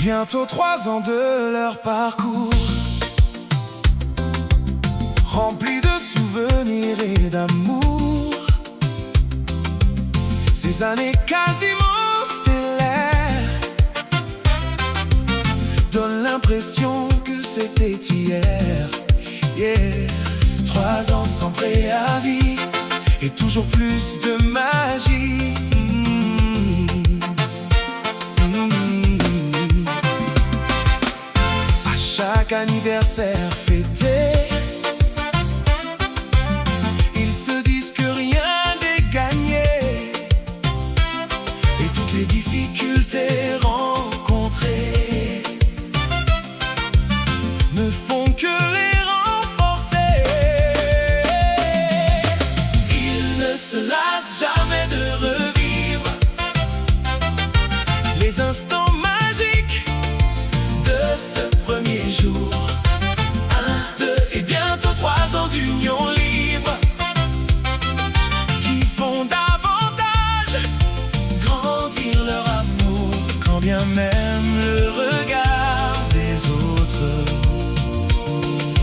Bientôt 3 ans de leur parcours, remplis de souvenirs et d'amour. Ces années quasiment stellaires donnent l'impression que c'était hier. 3 ans sans préavis et toujours plus de magie. À chaque anniversaire fêté, ils se disent que rien n'est gagné, et toutes les difficultés rencontrées ne font que les renforcer. Ils ne se lassent jamais de revivre les instants magiques de ce premier jour. 1, 2 et bientôt 3 ans d'union libre qui font davantage grandir leur amour, quand bien même le regard des autres,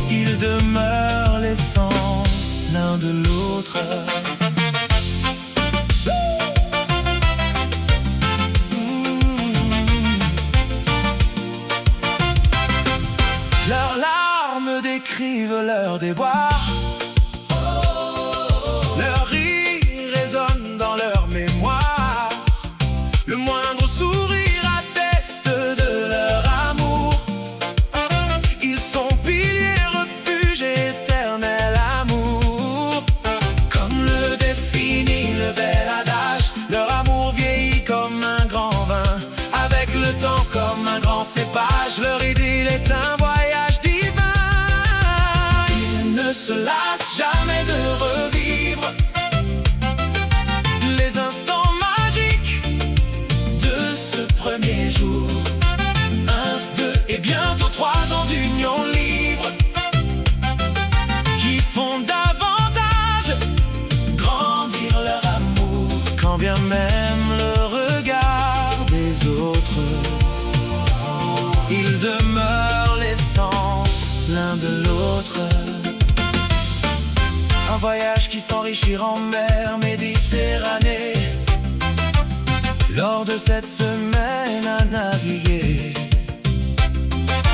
ils demeurent l'essence l'un de l'autre. Leurs larmes décrivent leurs déboires, leurs rires résonnent dans leur mémoire. Le moindre sourire atteste de leur amour. Ils sont piliers, refuge éternel amour. Comme le définit le bel adage, leur amour vieillit comme un grand vin, avec le temps comme un grand cépage. Leur idylle est un voyage divin. Ils ne se lassent jamais de revivre les instants magiques de ce premier jour. 1, 2 et bientôt 3 ans d'union libre qui font davantage grandir leur amour, quand bien même le regard des autres, ils demeurent l'essence l'un de l'autre. Un voyage qui s'enrichira en mer Méditerranée, lors de cette semaine à naviguer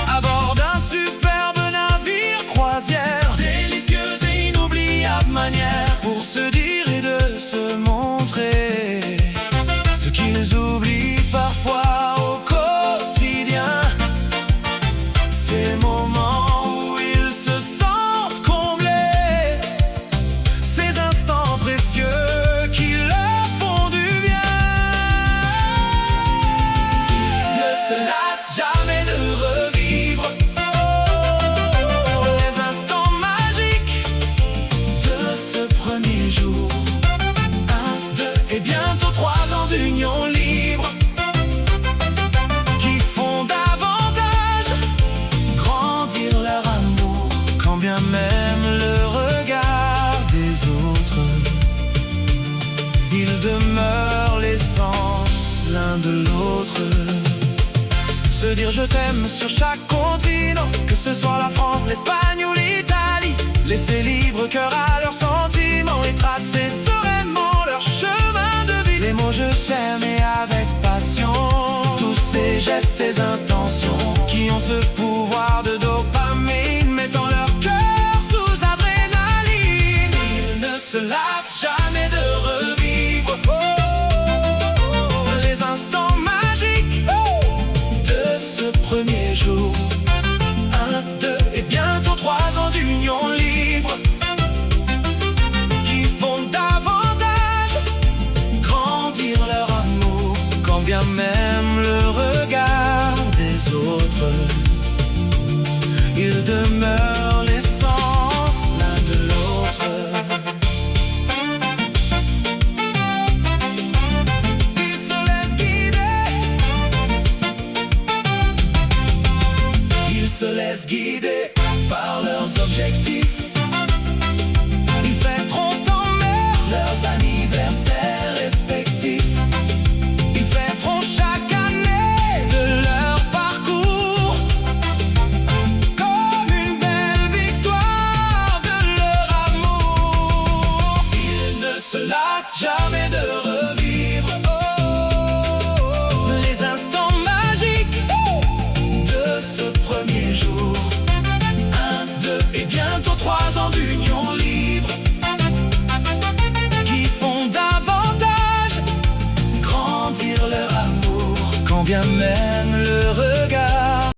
à bord d'un superbe navire croisière. Délicieuse et inoubliable manière pour se dire et de se montrer ce qu'ils oublient parfois au quotidien. Ces moments où ils se sentent comblés, ces instants précieux qui leur font du bien. Ils ne se lassent jamais de revivre les instants magiques de ce premier jour. 1, 2 et bientôt 3 ans d'union libre qui font davantage grandir leur amour, quand bien même le regard des autres, ils demeurent l'essence l'un de l'autre. Se dire je t'aime sur chaque continent, que ce soit la France, l'Espagne ou l'Italie. Laisser libre cœur à leurs sentiments et tracer sereinement leur chemin de vie. Les mots je t'aime et avec passion, tous ces gestes, ces intentions qui ont ce pouvoir de dopamine, mettant leur cœur sous adrénaline. Ils ne se lassent jamais de revivre les instants magiques de ce premier jour.